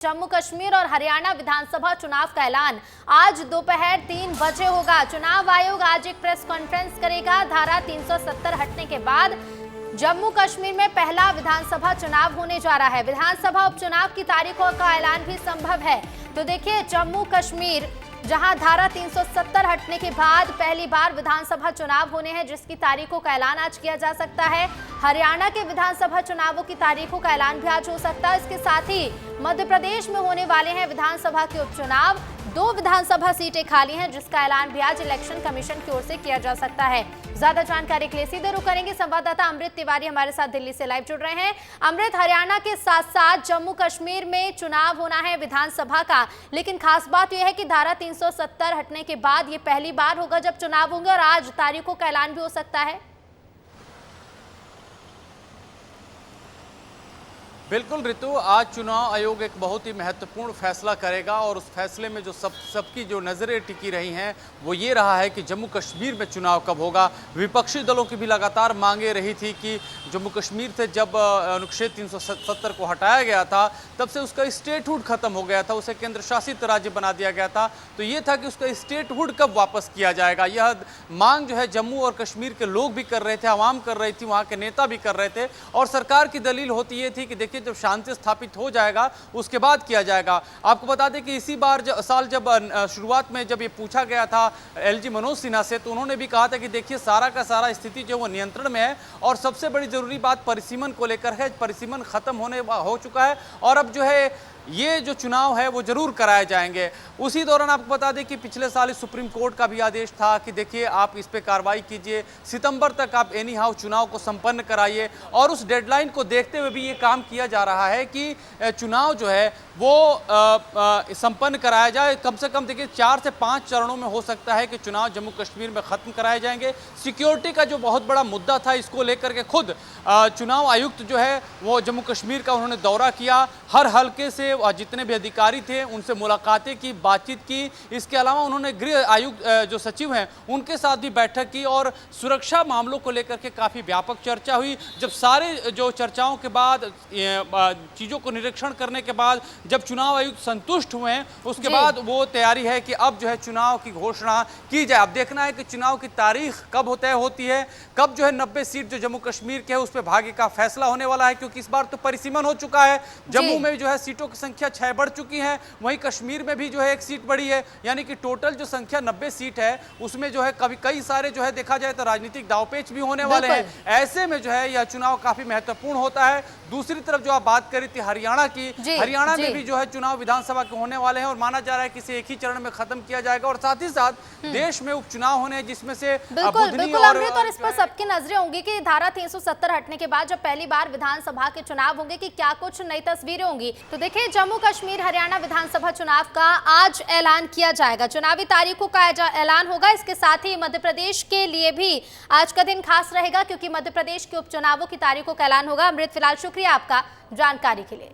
जम्मू कश्मीर और हरियाणा विधानसभा चुनाव का ऐलान आज दोपहर 3 बजे होगा। चुनाव आयोग आज एक प्रेस कॉन्फ्रेंस करेगा। धारा 370 हटने के बाद जम्मू कश्मीर में पहला विधानसभा चुनाव होने जा रहा है। विधानसभा उपचुनाव की तारीखों का ऐलान भी संभव है। तो देखिए, जम्मू कश्मीर जहां धारा 370 हटने के बाद पहली बार विधानसभा चुनाव होने हैं, जिसकी तारीखों का ऐलान आज किया जा सकता है। हरियाणा के विधानसभा चुनावों की तारीखों का ऐलान भी आज हो सकता है। इसके साथ ही मध्य प्रदेश में होने वाले हैं विधानसभा के उपचुनाव। 2 विधानसभा सीटें खाली हैं, जिसका ऐलान भी आज इलेक्शन कमीशन की ओर से किया जा सकता है। ज्यादा जानकारी के लिए सीधे रुख करेंगे संवाददाता अमृत तिवारी हमारे साथ दिल्ली से लाइव जुड़ रहे हैं। अमृत, हरियाणा के साथ साथ जम्मू कश्मीर में चुनाव होना है विधानसभा का, लेकिन खास बात यह है कि धारा 370 हटने के बाद ये पहली बार होगा जब चुनाव होंगे और आज तारीखों का ऐलान भी हो सकता है। बिल्कुल ऋतु, आज चुनाव आयोग एक बहुत ही महत्वपूर्ण फैसला करेगा और उस फैसले में जो सबकी जो नज़रें टिकी रही हैं वो ये रहा है कि जम्मू कश्मीर में चुनाव कब होगा। विपक्षी दलों की भी लगातार मांगे रही थी कि जम्मू कश्मीर से जब अनुच्छेद 370 को हटाया गया था तब से उसका स्टेटहुड खत्म हो गया था, उसे केंद्र शासित राज्य बना दिया गया था। तो ये था कि उसका स्टेटहुड कब वापस किया जाएगा, यह मांग जो है जम्मू और कश्मीर के लोग भी कर रहे थे, आवाम कर रही थी, वहाँ के नेता भी कर रहे थे। और सरकार की दलील होती ये थी कि देखिए, जब शांति स्थापित हो जाएगा उसके बाद किया जाएगा। आपको बता दें कि इसी बार साल जब शुरुआत में जब ये पूछा गया था एलजी मनोज सिन्हा से, तो उन्होंने भी कहा था कि देखिए, सारा का सारा स्थिति जो वो नियंत्रण में है और सबसे बड़ी जरूरी बात परिसीमन को लेकर है। परिसीमन खत्म हो चुका है और अब जो है ये जो चुनाव है वो जरूर कराए जाएंगे। उसी दौरान आपको बता दें कि पिछले साल सुप्रीम कोर्ट का भी आदेश था कि देखिए, आप इस पे कार्रवाई कीजिए, सितंबर तक आप एनी हाउ चुनाव को संपन्न कराइए। और उस डेडलाइन को देखते हुए भी ये काम किया जा रहा है कि चुनाव जो है वो संपन्न कराया जाए। कम से कम देखिए 4 से 5 चरणों में हो सकता है कि चुनाव जम्मू कश्मीर में खत्म कराए जाएंगे। सिक्योरिटी का जो बहुत बड़ा मुद्दा था, इसको लेकर के खुद चुनाव आयुक्त जो है वो जम्मू कश्मीर का उन्होंने दौरा किया, हर हल्के से जितने भी अधिकारी थे उनसे मुलाकातें की, बातचीत की। इसके अलावा उन्होंने गृह आयुक्त जो सचिव हैं उनके साथ भी बैठक की और सुरक्षा मामलों को लेकर के काफ़ी व्यापक चर्चा हुई। जब सारे जो चर्चाओं के बाद चीज़ों को निरीक्षण करने के बाद जब चुनाव आयुक्त संतुष्ट हुए हैं, उसके बाद वो तैयारी है कि अब जो है चुनाव की घोषणा की जाए। अब देखना है कि चुनाव की तारीख कब तय होती है, कब जो है 90 सीट जो जम्मू कश्मीर के है उस पर भाग्य का फैसला होने वाला है, क्योंकि इस बार तो परिसीमन हो चुका है। जम्मू में जो है सीटों की संख्या 6 बढ़ चुकी है, वहीं कश्मीर में भी जो है 1 सीट बढ़ी है, यानी कि टोटल जो संख्या 90 सीट है उसमें जो है कई सारे जो है देखा जाए तो राजनीतिक दांवपेच भी होने वाले हैं। ऐसे में जो है यह चुनाव काफी महत्वपूर्ण होता है। दूसरी तरफ जो आप बात करी थी हरियाणा की, हरियाणा में भी जो है चुनाव विधानसभा के होने वाले हैं और माना जा रहा है कि इसे एक ही चरण में खत्म किया जाएगा और साथ ही साथ देश में उपचुनाव होने हैं, जिसमें से बिल्कुल अमृत, और इस पर सबकी नजरें होंगी कि धारा 370 हटने के बाद जब पहली बार विधानसभा के चुनाव होंगे कि क्या कुछ नई तस्वीरें होंगी। तो देखिए, जम्मू कश्मीर हरियाणा विधानसभा चुनाव का आज ऐलान किया जाएगा, चुनावी तारीखों का ऐलान होगा। इसके साथ ही मध्य प्रदेश के लिए भी आज का दिन खास रहेगा, क्योंकि मध्य प्रदेश के उपचुनावों की तारीखों का ऐलान होगा। अमृत, फिलहाल शुक्रिया आपका जानकारी के लिए।